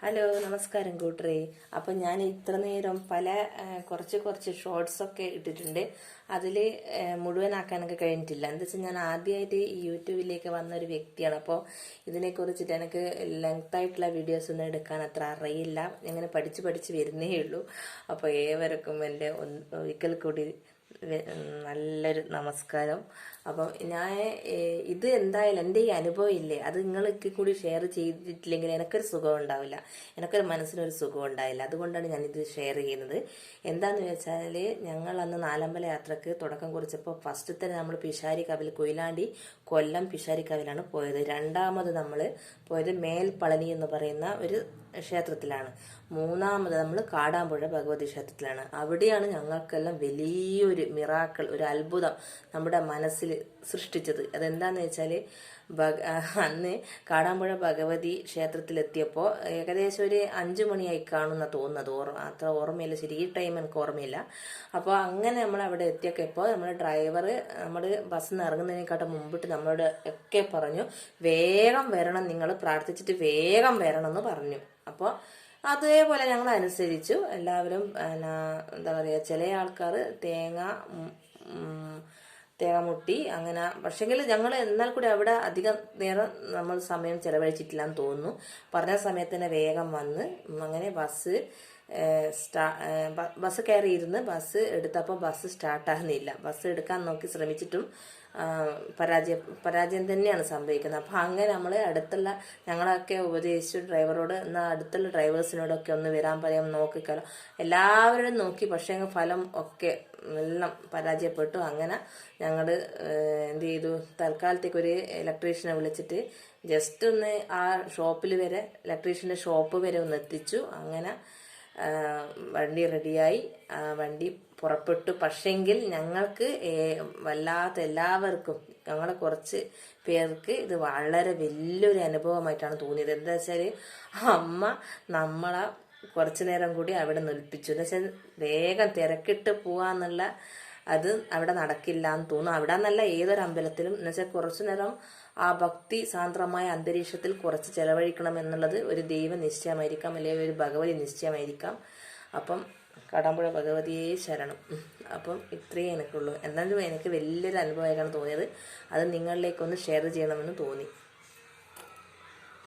Hello നമസ്കാരം കൂട്ടരെ. അപ്പം ഞാൻ ഇത്ര നേരം കുറച്ച് ഷോർട്സൊക്കെ ഇട്ടിട്ടുണ്ട്. അതിൽ മുഴുവനാക്കാനൊക്കെ കഴിഞ്ഞിട്ടില്ല. എന്താ വെച്ചാൽ ഞാൻ ആദ്യമായിട്ട് ഈ യൂട്യൂബിലേക്ക് വന്ന ഒരു വ്യക്തിയാണ്. അപ്പോൾ ഇതിനെക്കുറിച്ചിട്ട് എനിക്ക് ലെങ്തായിട്ടുള്ള വീഡിയോസ് ഒന്നും എടുക്കാൻ അത്ര അറിയില്ല. ഇങ്ങനെ പഠിച്ച് വരുന്നേ ഉള്ളൂ. അപ്പോൾ ഏവർക്കും എൻ്റെ ഒരിക്കൽ കൂടി നല്ലൊരു നമസ്കാരം. അപ്പം ഞാൻ ഇത് എന്തായാലും എൻ്റെ ഈ അനുഭവം ഇല്ലേ, അത് നിങ്ങൾക്ക് കൂടി ഷെയർ ചെയ്തിട്ടില്ലെങ്കിൽ എനിക്കൊരു സുഖം ഉണ്ടാവില്ല, എനിക്കൊരു മനസ്സിനൊരു സുഖം ഉണ്ടാവില്ല. അതുകൊണ്ടാണ് ഞാനിത് ഷെയർ ചെയ്യുന്നത്. എന്താണെന്ന് വെച്ചാൽ ഞങ്ങൾ അന്ന് നാലമ്പല യാത്രക്ക് തുടക്കം കുറിച്ചപ്പോൾ ഫസ്റ്റ് തന്നെ നമ്മൾ പിഷാരിക്കാവിൽ, കൊയിലാണ്ടി കൊല്ലം പിഷാരിക്കാവിലാണ് പോയത്. രണ്ടാമത് നമ്മൾ പോയത് മേൽപ്പളനി എന്ന് പറയുന്ന ഒരു ക്ഷേത്രത്തിലാണ്. മൂന്നാമത് നമ്മൾ കാടാമ്പുഴ ഭഗവതി ക്ഷേത്രത്തിലാണ്. അവിടെയാണ് ഞങ്ങൾക്കെല്ലാം വലിയൊരു മിറാക്കൾ, ഒരു അത്ഭുതം നമ്മുടെ മനസ്സിൽ സൃഷ്ടിച്ചത്. അതെന്താന്ന് വെച്ചാൽ അന്ന് കാടാമ്പുഴ ഭഗവതി ക്ഷേത്രത്തിലെത്തിയപ്പോൾ ഏകദേശം ഒരു 5 മണിയായി കാണുന്ന തോന്നുന്നത്. അത്ര ഓർമ്മയില്ല, ശരി ഈ ടൈം എനിക്ക് ഓർമ്മയില്ല. അപ്പോൾ അങ്ങനെ നമ്മൾ അവിടെ എത്തിയപ്പോൾ നമ്മുടെ ഡ്രൈവർ നമ്മൾ ബസ്സിൽ നിന്ന് ഇറങ്ങുന്നതിനെക്കാട്ടും മുമ്പിട്ട് നമ്മളോട് ഒക്കെ പറഞ്ഞു, വേഗം വരണം, നിങ്ങൾ പ്രാർത്ഥിച്ചിട്ട് വേഗം വരണം എന്ന് പറഞ്ഞു. അപ്പോൾ അതേപോലെ ഞങ്ങൾ അനുസരിച്ചു. എല്ലാവരും എന്താ പറയുക, ചില ആൾക്കാർ തേങ്ങ മുട്ടി അങ്ങനെ. പക്ഷെങ്കിൽ ഞങ്ങൾ എന്നാൽ കൂടി അവിടെ അധികം നേരം നമ്മൾ സമയം ചെലവഴിച്ചിട്ടില്ല എന്ന് തോന്നുന്നു. പറഞ്ഞ സമയത്ത് തന്നെ വേഗം വന്ന് അങ്ങനെ ബസ് കയറിയിരുന്ന് ബസ് എടുത്തപ്പോൾ ബസ് സ്റ്റാർട്ടാകുന്നില്ല. ബസ് എടുക്കാൻ നോക്കി ശ്രമിച്ചിട്ടും പരാജയം തന്നെയാണ് സംഭവിക്കുന്നത്. അപ്പം അങ്ങനെ നമ്മൾ ഞങ്ങളൊക്കെ ഉപദേശിച്ചു ഡ്രൈവറോട്, എന്നാൽ അടുത്തുള്ള ഡ്രൈവേഴ്സിനോടൊക്കെ ഒന്ന് വരാൻ പറയാൻ നോക്കിക്കാലോ. എല്ലാവരും നോക്കി, പക്ഷേ ഫലം ഒക്കെ എല്ലാം പരാജയപ്പെട്ടു. അങ്ങനെ ഞങ്ങൾ എന്ത് ചെയ്തു, തൽക്കാലത്തേക്ക് ഒരു ഇലക്ട്രീഷ്യനെ വിളിച്ചിട്ട് ജസ്റ്റ് ഒന്ന് ആ ഷോപ്പിൽ വരെ, ഇലക്ട്രീഷ്യൻ്റെ ഷോപ്പ് വരെ ഒന്ന് എത്തിച്ചു. അങ്ങനെ വണ്ടി റെഡിയായി, വണ്ടി പുറപ്പെട്ടു. പക്ഷെങ്കിൽ ഞങ്ങൾക്ക് വല്ലാത്ത എല്ലാവർക്കും, ഞങ്ങളെ കുറച്ച് പേർക്ക് ഇത് വളരെ വലിയൊരു അനുഭവമായിട്ടാണ് തോന്നിയത്. എന്താ വെച്ചാൽ അമ്മ നമ്മളെ കുറച്ചു നേരം കൂടി അവിടെ നിൽപ്പിച്ചു. എന്ന് വെച്ചാൽ വേഗം തിരക്കിട്ട് പോവാന്നുള്ള അത് അവിടെ നടക്കില്ല എന്ന് തോന്നുന്നു. അവിടെ എന്നല്ല, ഏതൊരു അമ്പലത്തിലും എന്ന് വെച്ചാൽ കുറച്ചു നേരം ആ ഭക്തി സാന്ദ്രമായ അന്തരീക്ഷത്തിൽ കുറച്ച് ചെലവഴിക്കണം എന്നുള്ളത് ഒരു ദൈവ നിശ്ചയമായിരിക്കാം, അല്ലെങ്കിൽ ഒരു ഭഗവതി നിശ്ചയമായിരിക്കാം. അപ്പം കാടാമ്പുഴ ഭഗവതിയെ ശരണം. അപ്പം ഇത്രയേ എനിക്കുള്ളൂ. എന്നാലും എനിക്ക് വലിയൊരു അനുഭവമായിട്ടാണ് തോന്നിയത്. അത് നിങ്ങളിലേക്കൊന്ന് ഷെയർ ചെയ്യണമെന്ന് തോന്നി.